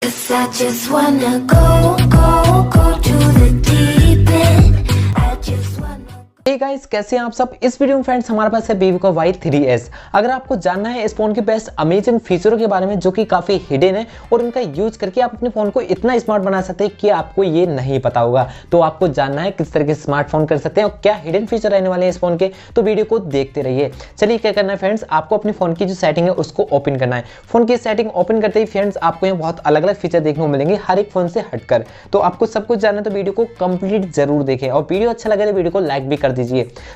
'Cause I just wanna go to the deep end. I just wanna hey guys, कैसे हैं आप सब। इस वीडियो में फ्रेंड्स हमारे पास है Vivo का Y33s। अगर आपको जानना है इस फोन के बेस्ट अमेजिंग फीचरों के बारे में जो कि काफी हिडन है और उनका यूज करके आप अपने फोन को इतना स्मार्ट बना सकते हैं कि आपको ये नहीं पता होगा, तो आपको जानना है किस तरह के स्मार्टफोन कर सकते हैं और क्या हिडन फीचर रहने वाले हैं इस फोन के, तो वीडियो को देखते रहिए। चलिए क्या करना है फ्रेंड्स, आपको अपने फोन की जो सेटिंग है उसको ओपन करना है। फोन की सेटिंग ओपन करते ही फ्रेंड्स आपको यहाँ बहुत अलग अलग फीचर देखने को मिलेंगे हर एक फोन से हटकर। तो आपको सब कुछ जानना है तो वीडियो को कंप्लीट जरूर देखें और वीडियो अच्छा लगे तो वीडियो को लाइक भी कर दीजिए।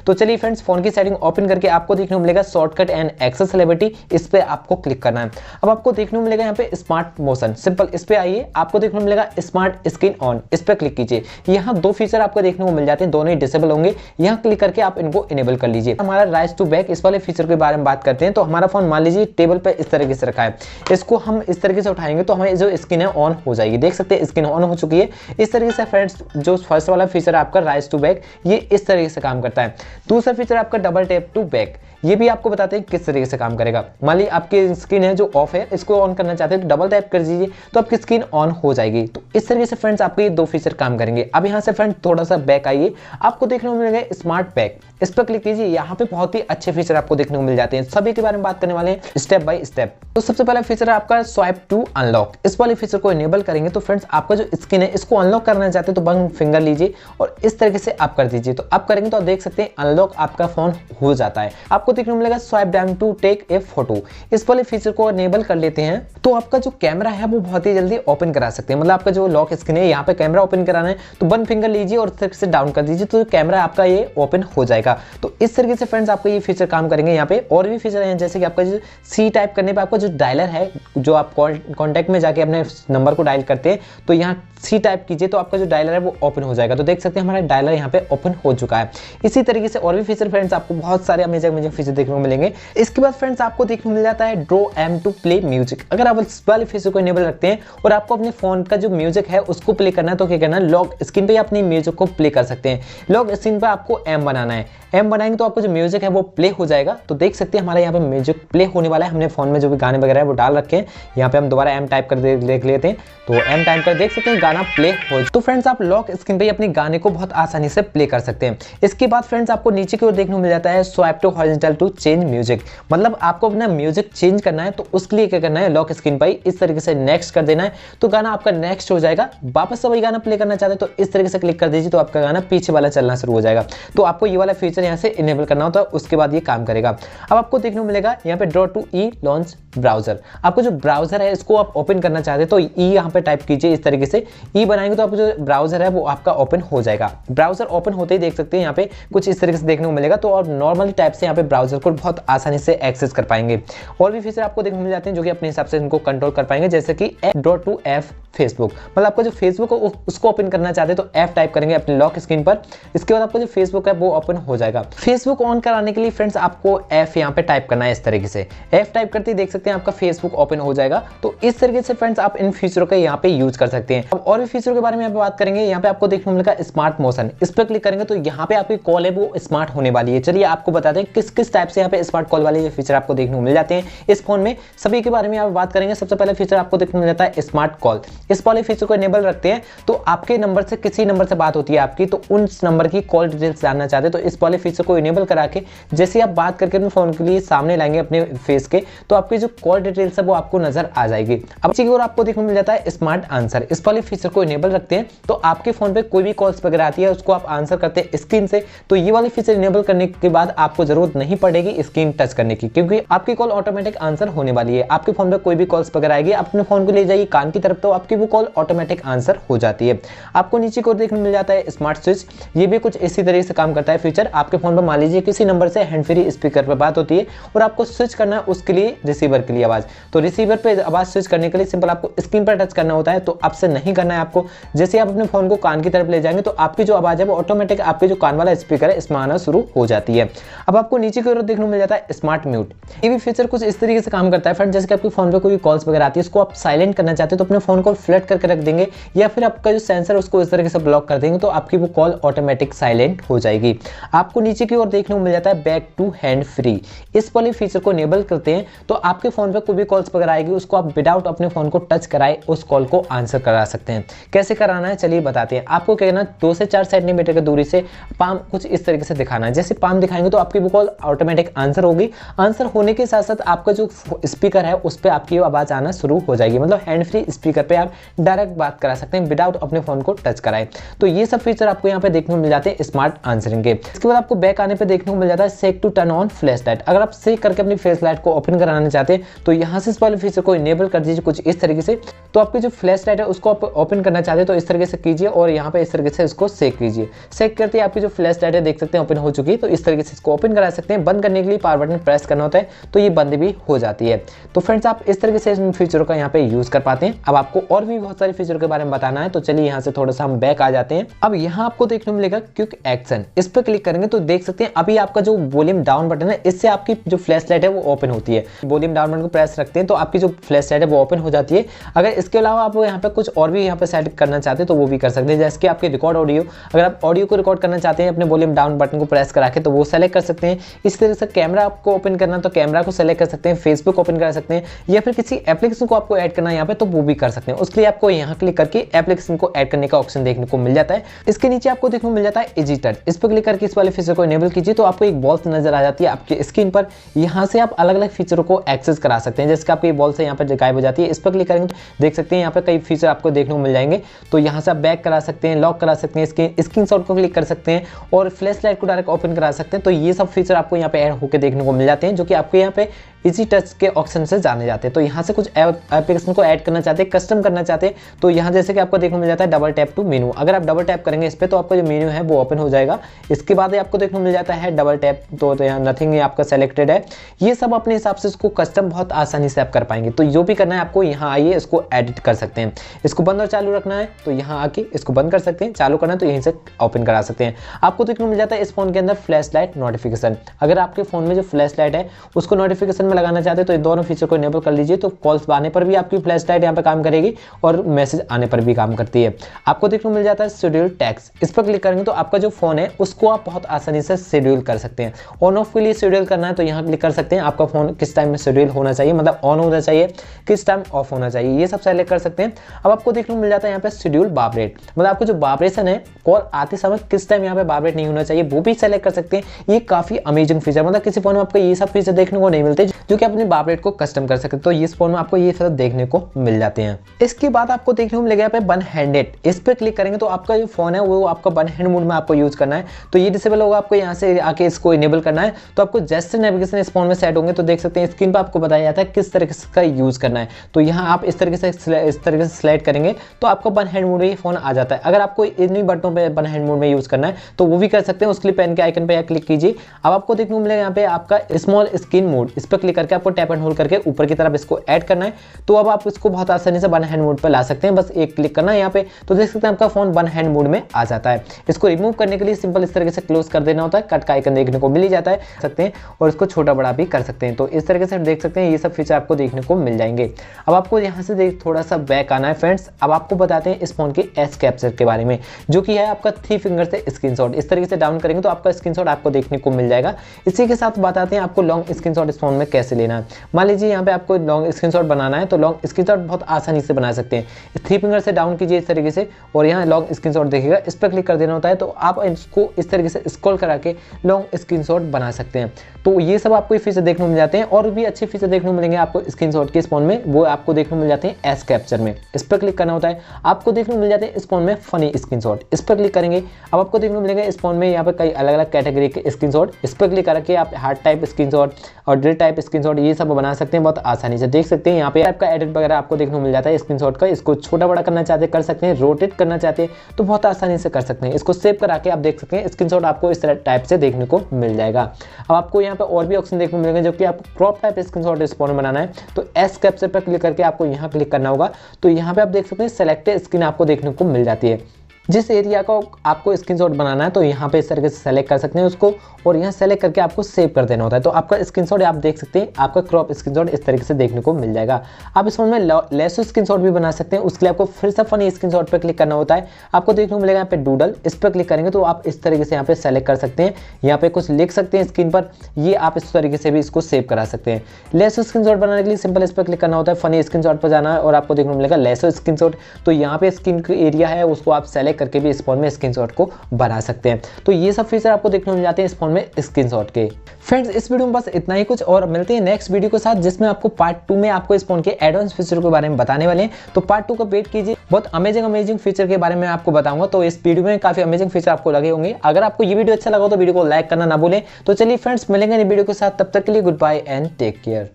तो चलिए फ्रेंड्स, फोन की सेटिंग ओपन करके आपको देखने को मिलेगा शॉर्टकट एंड एक्सेसिबिलिटी, इस पे आपको क्लिक करना है। अब आपको देखने को मिलेगा यहाँ पे स्मार्ट मोशन, सिंपल इस पे आइए। आपको देखने को मिलेगा स्मार्ट स्क्रीन ऑन, इस पे क्लिक कीजिए। यहाँ दो फीचर आपको देखने को मिल जाते हैं, दोनों ही डिसेबल होंगे। यहाँ क्लिक करके आप इनको इनेबल कर लीजिए। हमारा राइज टू बैक, इस वाले फीचर के बारे में बात करते हैं। तो हमारा फोन मान लीजिए टेबल पे इस तरीके से रखा है, इसको हम इस तरीके से उठाएंगे तो हमें जो स्क्रीन है ऑन हो जाएगी। देख सकते हैं स्क्रीन ऑन हो चुकी है। इस तरीके से फ्रेंड्स जो फर्स्ट वाला फीचर है आपका राइज टू बैक, ये इस तरीके से काम करता है। दूसरा फीचर आपका डबल टैप टू बैक, ये भी आपको बताते हैं किस तरीके से काम करेगा। मान लीजिए आपकी स्क्रीन है जो ऑफ है, इसको ऑन करना चाहते हैं तो डबल टैप कर दीजिए तो आपकी स्क्रीन ऑन हो जाएगी। तो इस तरीके से फ्रेंड्स आपके ये दो फीचर काम करेंगे। अब यहाँ से फ्रेंड्स थोड़ा सा बैक आइए, आपको देखने को मिलेगा स्मार्ट बैक, इस पर क्लिक कीजिए। यहाँ पे बहुत ही अच्छे फीचर आपको देखने को मिल जाते हैं, सभी के बारे में बात करने वाले हैं स्टेप बाय स्टेप। तो सबसे पहला फीचर है आपका स्वाइप टू अनलॉक। इस वाले फीचर को इनेबल करेंगे तो फ्रेंड्स आपका जो स्क्रीन है इसको अनलॉक करना चाहते हैं तो वन फिंगर लीजिए और इस तरीके से आप कर दीजिए। तो आप करेंगे तो आप देख सकते हैं अनलॉक आपका फोन हो जाता है। आपको देखने को मिलेगा swipe down to take a photo, इस वाले फीचर को इनेबल कर लेते हैं तो आपका जो कैमरा है वो बहुत ही जल्दी ओपन करा सकते हैं। मतलब आपका जो लॉक स्क्रीन है यहाँ पे कैमरा ओपन कराना है तो वन फिंगर लीजिए और इस तरीके से डाउन कर दीजिए तो कैमरा आपका ये ओपन हो जाएगा। तो इस तरीके से फ्रेंड्स आपका ये फीचर काम करेंगे। यहाँ पे और भी फीचर हैं, जैसे कि आपका जो सी टाइप करने पे आपका जो डायलर है, जो आप कॉन्टैक्ट में जाके अपने नंबर को डायल करते हैं तो यहाँ सी टाइप कीजिए तो आपका जो डायलर है वो ओपन हो जाएगा। तो देख सकते हैं हमारा डायलर यहाँ पे ओपन हो चुका है। इसी तरीके से और भी फीचर फ्रेंड्स आपको बहुत सारे अमेजिंग फीचर देखने को मिलेंगे। इसके बाद फ्रेंड्स आपको देखने को मिल जाता है draw M to play music. अगर आप इस वाले फीचर को इनेबल रखते हैं और आपको अपने फोन का जो म्यूजिक है उसको प्ले करना है तो क्या करना है, लॉक स्क्रीन पे अपनी म्यूजिक को प्ले कर सकते हैं। लॉक स्क्रीन पे आपको एम बनाना है, एम बनाएंगे तो आपको जो म्यूजिक है वो प्ले हो जाएगा। तो देख सकते हैं हमारे यहाँ पे म्यूजिक प्ले होने वाला है। हमने फोन में जो भी गाने वगैरह है वो डाल रखे हैं। यहाँ पे हम दोबारा एम टाइप कर देख लेते हैं तो एम टाइप कर देख सकते हैं गाना प्ले हो। तो फ्रेंड्स आप लॉक स्क्रीन पे अपने गाने को बहुत आसानी से प्ले कर सकते हैं। इसके बाद फ्रेंड्स आपको नीचे की ओर देखने को मिल जाता है swipe to horizontal to change music. मतलब आपको अपना म्यूजिक चेंज करना है तो उसके लिए क्या करना है, लॉक स्क्रीन पर इस तरीके से नेक्स्ट कर देना है तो गाना आपका नेक्स्ट हो जाएगा। वापस से वही गाना प्ले करना चाहते हैं तो इस तरीके से क्लिक कर दीजिए तो आपका गाना पीछे वाला चलना शुरू हो जाएगा। तो आपको ये वाला फीचर यहाँ से इनेबल करना होता है, उसके बाद ये काम करेगा। अब आपको देखने को मिलेगा यहाँ पे ड्रॉ टू ई लॉन्च ब्राउजर। आपको जो ब्राउजर है इसको आप ओपन करना चाहते हैं तो ई यहाँ पे टाइप कीजिए, इस तरीके से ई बनाएंगे तो आपको जो ब्राउजर है वो आपका ओपन हो जाएगा। ब्राउजर ओपन होते ही देख सकते हैं यहाँ पे कुछ इस तरीके से देखने को मिलेगा। तो और नॉर्मली टाइप से यहाँ पे ब्राउजर को बहुत आसानी से एक्सेस कर पाएंगे। और भी फीचर आपको देखने को मिल जाते हैं जो कि अपने हिसाब से इनको कंट्रोल कर पाएंगे, जैसे कि ड्रॉ टू एफ फेसबुक। मतलब आपका जो फेसबुक है उसको ओपन करना चाहते हैं तो एफ टाइप करेंगे अपने लॉक स्क्रीन पर। इसके बाद आपका जो फेसबुक है वो ओपन हो जाएगा। फेसबुक ऑन कराने के लिए फ्रेंड्स आपको एफ यहाँ पे टाइप करना है, इस तरीके से एफ टाइप करते ही देख सकते हैं आपका फेसबुक ओपन हो जाएगा। तो इस तरीके से फ्रेंड्स आप इन फीचरों का यहाँ पे यूज कर सकते हैं। अब और भी फीचरों के बारे में यहाँ पे बात करेंगे। यहाँ पे आपको देखने को मिलेगा स्मार्ट मोशन, इस पर क्लिक करेंगे तो यहाँ पे आपकी कॉल है वो स्मार्ट होने वाली है। चलिए आपको बताते हैं किस किस टाइप से यहाँ पे स्मार्ट कॉल वाले फीचर आपको देखने को मिल जाते हैं इस फोन में, सभी के बारे में यहाँ बात करेंगे। सबसे पहला फीचर आपको देखने को मिल जाता है स्मार्ट कॉल। इस वाले फीचर को इनेबल रखते हैं तो आपके नंबर से किसी नंबर से बात होती है आपकी, तो उन नंबर की कॉल डिटेल्स जानना चाहते हैं तो इस वाले फीचर को इनेबल करा के जैसे आप बात करके अपने फोन के लिए सामने लाएंगे अपने फेस के तो आपकी जो कॉल डिटेल्स है वो आपको नजर आ जाएगी। अब इसी की ओर आपको देखने को मिल जाता है स्मार्ट आंसर। इस वाले फीचर को इनेबल रखते हैं तो आपके फोन पे कोई भी कॉल्स वगैरह आती है उसको आप आंसर करते हैं स्क्रीन से। तो ये वाले फीचर इनेबल करने के बाद आपको जरूरत नहीं पड़ेगी स्क्रीन टच करने की, क्योंकि आपकी कॉल ऑटोमेटिक आंसर होने वाली है। आपके फोन पे कोई भी कॉल्स वगैरह आएगी, अपने फोन को ले जाइए कान की तरफ तो आपकी वो कॉल ऑटोमेटिक आंसर हो जाती है। आपको नीचे की ओर देखने मिल जाता है स्मार्ट स्विच। ये भी कुछ इसी तरीके से काम करता है फीचर। आपके फोन पर मान लीजिए किसी नंबर से हैंड फ्री स्पीकर पर बात होती है और आपको स्विच करना है उसके लिए रिसीवर के लिए आवाज, तो रिसीवर पे आवाज स्विच करने के लिए सिंपल आपको स्क्रीन पर टच करना होता है। तो आपसे नहीं करना है आपको, जैसे आप अपने फोन को कान की तरफ ले जाएंगे तो आपकी जो आवाज है वो ऑटोमेटिक आपके जो कान वाला स्पीकर है इसमें आना शुरू हो जाती है। अब आपको नीचे की ओर देखने को मिल जाता है स्मार्ट म्यूट। ये भी फीचर कुछ इस तरीके से काम करता है फ्रेंड, जैसे कि आपके फोन पे कोई कॉल्स वगैरह आती है उसको आप साइलेंट करना चाहते हो तो अपने फोन को फ्लैट करके रख देंगे या फिर आपका जो सेंसर है उसको इस तरीके से ब्लॉक कर देंगे तो आपकी वो कॉल ऑटोमेटिक साइलेंट हो जाएगी। आपको नीचे की ओर देखने को मिल जाता है बैक टू हैंड फ्री। इस वाले फीचर को इनेबल करते हैं तो आपके फोन पे कोई भी कॉल्स वगैरह आएगी उसको आप विदाउट अपने फोन को टच कराए उस कॉल को आंसर करा सकते हैं। कैसे कराना है चलिए बताते हैं। आपको क्या करना है, 2 से 4 सेंटीमीटर की दूरी से पाम कुछ इस तरीके से दिखाना है। जैसे पाम दिखाएंगे तो आपकी वो कॉल ऑटोमेटिक आंसर होगी। आंसर होने के साथ साथ आपका जो स्पीकर है उस पर आपकी आवाज आना शुरू हो जाएगी। मतलब हैंड फ्री स्पीकर पे आप डायरेक्ट बात करा सकते हैं विदाउट अपने फोन को टच कराए। तो ये सब फीचर आपको यहाँ पे देखने को मिल जाते हैं स्मार्ट आंसरिंग के। इसके बाद आपको बैक आने पे देखने को मिल जाता है sec to turn on flash light. अगर आप सेक करके अपनी फ्लैश लाइट को ओपन कराना चाहते हैं तो यहाँ से इस वाले फीचर को इनेबल कर दीजिए कुछ इस तरीके से। तो आपकी जो फ्लैश लाइट है उसको आप ओपन करना चाहते हैं तो इस तरीके से कीजिए और यहाँ पे इस तरीके से इसको सेक कीजिए। सेक करते ही आपकी जो फ्लैश लाइट है देख सकते हैं ओपन हो चुकी है। तो इस तरीके से इसको ओपन करा सकते हैं। बंद करने के लिए पावर बटन प्रेस करना होता है तो ये बंद भी हो जाती है। तो फ्रेंड्स आप इस तरीके से इन फीचरों का यहाँ पे यूज कर पाते हैं। अब आपको और भी बहुत सारे फीचर के बारे में बताना है तो चलिए यहाँ से थोड़ा सा हम बैक आ जाते हैं। अब यहाँ आपको देखने को मिलेगा क्विक एक्शन। इस पर क्लिक करेंगे तो देख सकते हैं अभी आपका जो वॉल्यूम डाउन बटन है इससे आपकी जो फ्लैश लाइट है वो ओपन होती है। वॉल्यूम डाउन बटन को प्रेस रखते हैं तो आपकी जो फ्लैश लाइट है वो ओपन हो जाती है। अगर इसके अलावा आप यहाँ पे कुछ और भी यहाँ पे सेट करना चाहते हैं तो वो भी कर सकते हैं। जैसे कि आपके रिकॉर्ड ऑडियो, अगर आप ऑडियो को रिकॉर्ड करना चाहते हैं अपने वॉल्यूम डाउन बटन को प्रेस करा के तो वो सेलेक्ट कर सकते हैं। इस तरह से कैमरा आपको ओपन करना तो कैमरा को सेलेक्ट कर सकते हैं, फेसबुक ओपन कर सकते हैं या फिर किसी एप्लीकेशन को आपको ऐड करना है यहाँ पे तो वो भी कर सकते हैं। उसके लिए आपको यहाँ क्लिक करके एप्लीकेशन को ऐड करने का ऑप्शन देखने को मिल जाता है। इसके नीचे आपको देखने को मिल जाता है एडिटर। इस पर क्लिक करके इस वाले फीचर को इनेबल कीजिए तो आपको एक बॉल्स नजर आ जाती है आपकी स्क्रीन पर। यहाँ से आप अलग अलग फीचरों को एक्सेस करा सकते हैं। जैसे कि आपकी बॉल्स यहाँ पर गायब हो जाती है। इस पर क्लिक करेंगे तो देख सकते हैं यहाँ पे कई फीचर आपको देखने को मिल जाएंगे। तो यहाँ से आप बैक करा सकते हैं, लॉक करा सकते हैं, स्क्रीनशॉट को क्लिक कर सकते हैं और फ्लैश लाइट को डायरेक्ट ओपन करा सकते हैं। तो ये सब फीचर आपको यहाँ पे ऐड होकर देखने को मिल जाते हैं जो कि आपको यहाँ पे इजी टच के ऑप्शन से जाने जाते हैं। तो यहाँ से कुछ एप्लीकेशन को ऐड करना चाहते हैं, कस्टम करना चाहते हैं तो यहाँ जैसे कि आपको देखने को मिल जाता है डबल टैप टू मेनू। अगर आप डबल टैप करेंगे इस पर तो आपका जो मेनू है वो ओपन हो जाएगा। इसके बाद आपको देखने को मिल जाता है डबल टैप तो यहाँ नथिंग आपका सेलेक्टेड है। ये सब अपने हिसाब से इसको कस्टम बहुत आसानी से आप कर पाएंगे। तो जो भी करना है आपको यहाँ आइए इसको एडिट कर सकते हैं। इसको बंद और चालू रखना है तो यहाँ आके इसको बंद कर सकते हैं, चालू करना है तो यहीं से ओपन करा सकते हैं। आपको देखने को मिल जाता है इस फोन के अंदर फ्लैश लाइट नोटिफिकेशन। अगर आपके फोन में जो फ्लैश लाइट है उसको नोटिफिकेशन में लगाना चाहते हैं तो दोनों फीचर को इनेबल कर लीजिए। तो कॉल्स आने पर भी आपकी फ्लैश लाइट यहाँ पे काम करेगी और मैसेज आने पर भी काम करती है। आपको देखने को मिल जाता है शेड्यूल टैक्स। इस पर क्लिक करेंगे तो आपका जो फोन है उसको आप बहुत आसानी से शेड्यूल कर सकते हैं। ऑन ऑफ के लिए शेड्यूल करना है तो यहाँ क्लिक कर सकते हैं। आपका फोन किस टाइम में शेड्यूल होना चाहिए, मतलब ऑन होना चाहिए, किस टाइम ऑफ होना चाहिए, ये सब सेलेक्ट कर सकते हैं। अब आपको देखने को मिल जाता है यहाँ पे शेड्यूल वाइब्रेट, मतलब आपको जो वाइब्रेशन है कॉल आते समय किस टाइम यहाँ पे वाइब्रेट नहीं होना चाहिए वो भी सेलेक्ट कर सकते हैं। ये काफी अमेजिंग फीचर, मतलब किसी फोन में आपको ये सब फीचर देखने को नहीं मिलते जो कि अपने वाइब्रेट को कस्टम कर सकते हैं। तो इस फोन में आपको ये फीचर देखने को मिल जाते हैं। इसके बाद आपको देखने को मिलेगा यहाँ पे वन हैंडेड। इस पे क्लिक करेंगे तो आपका जो फोन है वो आपका वन हैंड मोड में आपको यूज करना है। तो ये डिसेबल होगा, आपको यहाँ से आके इसको इनेबल करना है। तो आपको जैसे नेविगेशन इस फोन में सेट होंगे तो देख सकते हैं स्क्रीन पर आपको बताया जाता है किस तरीके से का यूज करना है। तो यहाँ आप इस तरीके से सिलेक्ट करेंगे तो आपको वन हैंड मोड में फोन आ जाता है। अगर आपको इन्हीं बटनों पे वन हैंड मोड में यूज करना है तो वो भी कर सकते हैं। उसके लिए पेन के आइकन पे क्लिक कीजिए। अब आपको देखने को मिलेगा यहाँ पे आपका स्मॉल स्क्रीन मोड। इस पर क्लिक करके आपको टैप एंड होल्ड करके ऊपर की तरफ इसको ऐड करना है। तो अब आप इसको बहुत आसानी से वन हैंड मोड पे ला सकते हैं। बस एक क्लिक करना है यहाँ पे तो देख सकते हैं आपका फोन वन हैंड मोड में आ जाता है। इसको रिमूव करने के लिए सिंपल इस तरीके से क्लोज कर देना होता है। कट का आइकन देखने को मिल ही जाता है सकते हैं और इसको छोटा बड़ा भी कर सकते हैं। तो इस तरीके से देख सकते हैं ये सब फीचर आपको देखने को मिल जाएंगे। अब आपको यहाँ से थोड़ा सा बैक आना है फ्रेंड्स। अब आपको बताते हैं इस फोन के एज कैप्चर के बारे में जो कि है आपका 3 फिंगर से स्क्रीनशॉट। इस तरीके से डाउन करेंगे तो आपका स्क्रीनशॉट आपको देखने को मिल जाएगा। इसी के साथ बताते हैं आपको लॉन्ग स्क्रीनशॉट इस फोन में कैसे लेना है। मान लीजिए यहाँ पे आपको लॉन्ग स्क्रीनशॉट बनाना है तो लॉन्ग स्क्रीनशॉट बहुत आसानी से बना सकते हैं। 3 फिंगर से डाउन कीजिए इस तरीके से और यहाँ लॉन्ग स्क्रीनशॉट देखिएगा, इस पर क्लिक कर देना होता है। तो आप इसको इस तरीके से स्क्रॉल करा के लॉन्ग स्क्रीनशॉट बना सकते हैं। तो ये सब आपको फीचर देखने को मिल जाते हैं और भी अच्छे फीचर देखने को मिलेंगे आपको स्क्रीनशॉट के इस फोन में। वो आपको देखने को मिल जाते हैं एज कैप्चर में। इस पर क्लिक करना होता है। आपको देखने को मिल जाते हैं इस फोन में फनी स्क्रीनशॉट। इस पर क्लिक करेंगे अब आपको देखने को मिलेगा इस फोन में यहाँ पे कई अलग अलग कैटेगरी के स्क्रीनशॉट। इस पर क्लिक करके आप हार्ड टाइप स्क्रीनशॉट और ड्रिल टाइप स्क्रीनशॉट ये सब बना सकते हैं बहुत आसानी से। देख सकते हैं यहाँ पे आपका एडिट वगैरह आपको देखने को मिल जाता है स्क्रीनशॉट का। इसको छोटा बड़ा करना चाहते हैं कर सकते हैं, रोटेट करना चाहते हैं तो बहुत आसानी से कर सकते हैं। इसको सेव करा के आप देख सकते हैं स्क्रीनशॉट आपको इस तरह टाइप से देखने को मिल जाएगा। अब आपको यहाँ पे और भी ऑप्शन देखने को मिलेंगे जो कि आपको क्रॉप टाइप स्क्रीनशॉट इस फोन में बनाना है तो एस कैप्चर पर क्लिक करके आपको यहाँ क्लिक करना होगा। तो यहाँ पे आप देख सकते हैं सेलेक्टेड स्क्रीन आपको देखने को मिल जाती है। जिस एरिया को आपको स्क्रीनशॉट बनाना है तो यहाँ पे इस तरीके से सेलेक्ट कर सकते हैं उसको, और यहाँ सेलेक्ट करके आपको सेव कर देना होता है। तो आपका स्क्रीनशॉट आप देख सकते हैं, आपका क्रॉप स्क्रीनशॉट इस तरीके से देखने को मिल जाएगा। आप इस फोन में लेसो स्क्रीनशॉट भी बना सकते हैं। उसके लिए आपको फिर से फनी स्क्रीनशॉट पे क्लिक करना होता है। आपको देखने को मिलेगा यहाँ पे डूडल, इस पर क्लिक करेंगे तो आप इस तरीके से यहाँ पे सेलेक्ट कर सकते हैं। यहाँ पे कुछ लिख सकते हैं स्क्रीन पर, ये आप इस तरीके से भी इसको सेव करा सकते हैं। लेसो स्क्रीनशॉट बनाने के लिए सिंपल इस पर क्लिक करना होता है, फनी स्क्रीनशॉट पर जाना है और आपको देखने को मिलेगा लेसो स्क्रीनशॉट। तो यहाँ पे स्क्रीन एरिया है उसको आप सेलेक्ट करके भी इस फोन में स्क्रीनशॉट को बना सकते हैं। तो ये सब फीचर आपको देखने को मिल जाते हैं इस फोन में स्क्रीनशॉट के। फ्रेंड्स इस वीडियो में बस इतना ही कुछ, और मिलते हैं नेक्स्ट वीडियो के साथ जिसमें आपको पार्ट 2 में आपको इस फोन के एडवांस फीचर के बारे में बताने वाले हैं। तो पार्ट 2 का वेट कीजिए, बहुत अमेजिंग फीचर के बारे में आपको बताऊंगा। तो इस वीडियो में काफी अमेजिंग फीचर आपको लगे होंगे। अगर आपको ये वीडियो अच्छा लगा तो वीडियो को लाइक करना ना भूलें। तो चलिए फ्रेंड्स मिलेंगे नई वीडियो के साथ, तब तक के लिए goodbye and take care.